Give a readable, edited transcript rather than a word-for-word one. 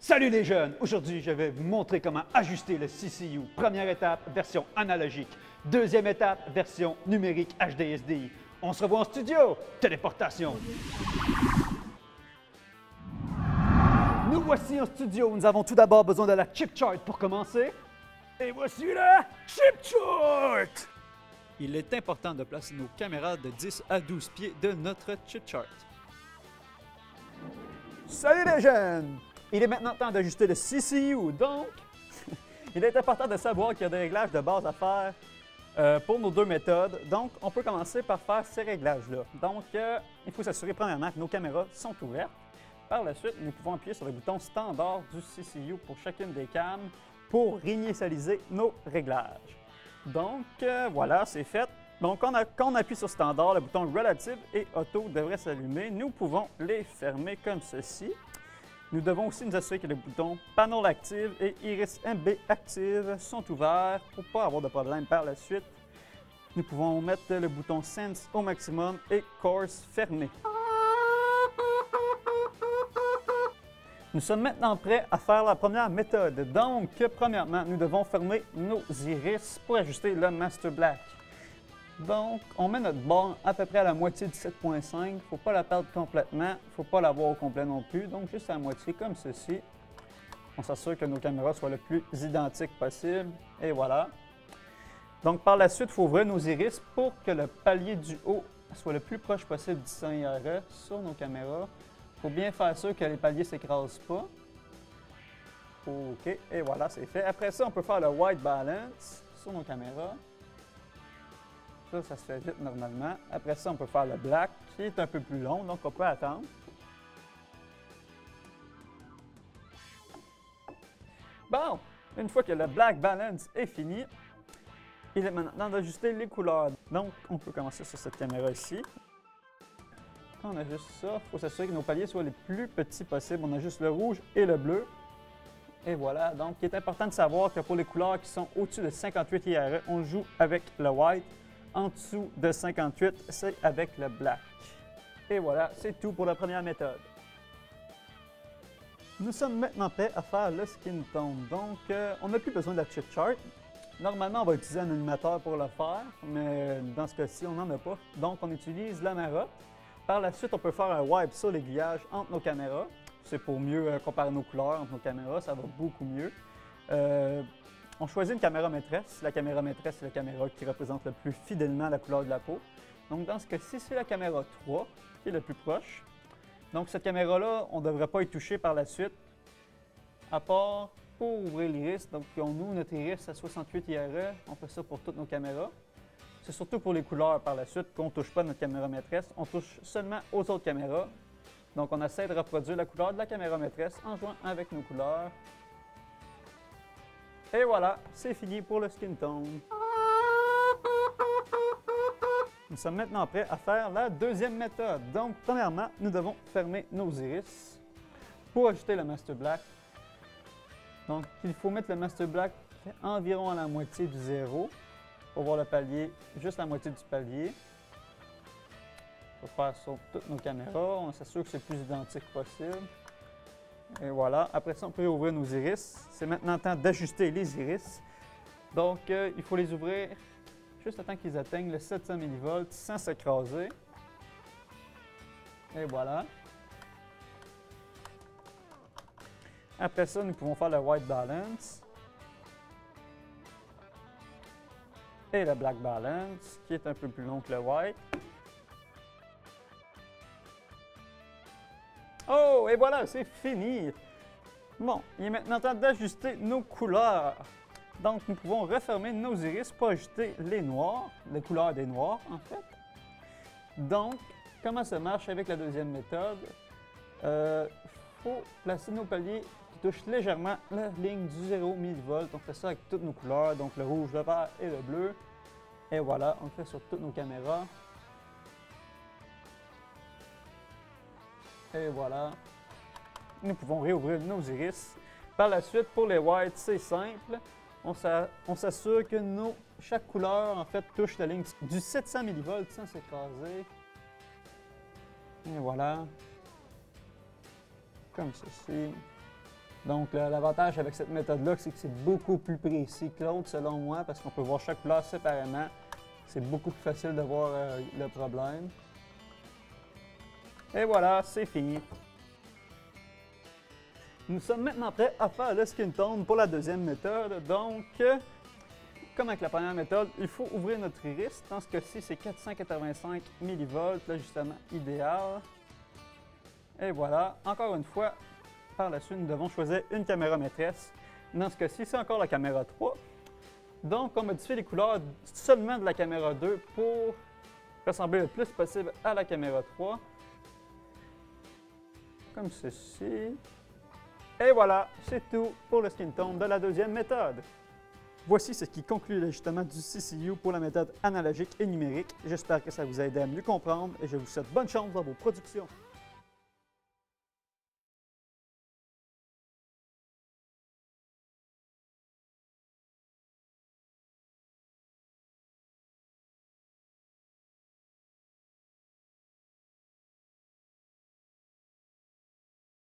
Salut les jeunes! Aujourd'hui, je vais vous montrer comment ajuster le CCU. Première étape, version analogique. Deuxième étape, version numérique HDSDI. On se revoit en studio! Téléportation! Nous voici en studio. Nous avons tout d'abord besoin de la chip chart pour commencer. Et voici la chip chart! Il est important de placer nos caméras de 10 à 12 pieds de notre chip chart. Salut les jeunes! Il est maintenant temps d'ajuster le CCU, donc il est important de savoir qu'il y a des réglages de base à faire pour nos deux méthodes. Donc, on peut commencer par faire ces réglages-là. Donc, il faut s'assurer premièrement que nos caméras sont ouvertes. Par la suite, nous pouvons appuyer sur le bouton standard du CCU pour chacune des cams pour réinitialiser nos réglages. Donc, voilà, c'est fait. Donc, quand on appuie sur standard, le bouton relative et auto devrait s'allumer. Nous pouvons les fermer comme ceci. Nous devons aussi nous assurer que les boutons Panel Active et Iris MB Active sont ouverts pour ne pas avoir de problème par la suite. Nous pouvons mettre le bouton Sense au maximum et Course fermé. Nous sommes maintenant prêts à faire la première méthode. Donc, premièrement, nous devons fermer nos iris pour ajuster le Master Black. Donc, on met notre barre à peu près à la moitié du 7.5. Il ne faut pas la perdre complètement. Il ne faut pas l'avoir au complet non plus. Donc, juste à la moitié, comme ceci. On s'assure que nos caméras soient le plus identiques possible. Et voilà. Donc, par la suite, il faut ouvrir nos iris pour que le palier du haut soit le plus proche possible du 100 IRE sur nos caméras. Il faut bien faire sûr que les paliers ne s'écrasent pas. OK. Et voilà, c'est fait. Après ça, on peut faire le white balance sur nos caméras. Ça se fait vite normalement. Après ça, on peut faire le black, qui est un peu plus long, donc on peut attendre. Bon, une fois que le black balance est fini, il est maintenant d'ajuster les couleurs. Donc, on peut commencer sur cette caméra ici. Quand on ajuste ça, il faut s'assurer que nos paliers soient les plus petits possibles. On ajuste le rouge et le bleu. Et voilà, donc il est important de savoir que pour les couleurs qui sont au-dessus de 58 IRE, on joue avec le white. En dessous de 58, c'est avec le black. Et voilà, c'est tout pour la première méthode. Nous sommes maintenant prêts à faire le skin tone. Donc, on n'a plus besoin de la chip chart. Normalement, on va utiliser un animateur pour le faire, mais dans ce cas-ci, on n'en a pas. Donc, on utilise la marotte. Par la suite, on peut faire un wipe sur l'aiguillage entre nos caméras. C'est pour mieux comparer nos couleurs entre nos caméras, ça va beaucoup mieux. On choisit une caméra maîtresse. La caméra maîtresse, c'est la caméra qui représente le plus fidèlement la couleur de la peau. Donc, dans ce cas-ci, c'est la caméra 3 qui est le plus proche. Donc, cette caméra-là, on ne devrait pas y toucher par la suite, à part pour ouvrir l'iris. Donc, on ouvre notre iris à 68 IRE. On fait ça pour toutes nos caméras. C'est surtout pour les couleurs par la suite qu'on ne touche pas notre caméra maîtresse. On touche seulement aux autres caméras. Donc, on essaie de reproduire la couleur de la caméra maîtresse en jouant avec nos couleurs. Et voilà, c'est fini pour le skin tone. Nous sommes maintenant prêts à faire la deuxième méthode. Donc, premièrement, nous devons fermer nos iris pour ajouter le Master Black. Donc, il faut mettre le Master Black environ à la moitié du zéro pour voir le palier, juste la moitié du palier. On va faire sur toutes nos caméras. On s'assure que c'est le plus identique possible. Et voilà. Après ça, on peut ouvrir nos iris. C'est maintenant temps d'ajuster les iris. Donc, il faut les ouvrir juste à temps qu'ils atteignent le 700 mV sans s'écraser. Et voilà. Après ça, nous pouvons faire le white balance. Et le black balance, qui est un peu plus long que le white. Oh, et voilà, c'est fini! Bon, il est maintenant temps d'ajuster nos couleurs. Donc, nous pouvons refermer nos iris pour ajuster les noirs, les couleurs des noirs, en fait. Donc, comment ça marche avec la deuxième méthode? Il faut placer nos paliers qui touchent légèrement la ligne du 0 mV. On fait ça avec toutes nos couleurs, donc le rouge, le vert et le bleu. Et voilà, on le fait sur toutes nos caméras. Et voilà. Nous pouvons réouvrir nos iris. Par la suite, pour les whites, c'est simple. On s'assure que chaque couleur, en fait, touche la ligne du 700 mV sans s'écraser. Et voilà. Comme ceci. Donc l'avantage avec cette méthode-là, c'est que c'est beaucoup plus précis que l'autre selon moi, parce qu'on peut voir chaque place séparément. C'est beaucoup plus facile de voir le problème. Et voilà, c'est fini. Nous sommes maintenant prêts à faire le skin tone pour la deuxième méthode. Donc, comme avec la première méthode, il faut ouvrir notre iris. Dans ce cas-ci, c'est 485 mV, l'ajustement idéal. Et voilà, encore une fois, par la suite, nous devons choisir une caméra maîtresse. Dans ce cas-ci, c'est encore la caméra 3. Donc, on modifie les couleurs seulement de la caméra 2 pour ressembler le plus possible à la caméra 3. Comme ceci. Et voilà, c'est tout pour le skin tone de la deuxième méthode. Voici ce qui conclut l'ajustement du CCU pour la méthode analogique et numérique. J'espère que ça vous a aidé à mieux comprendre et je vous souhaite bonne chance dans vos productions.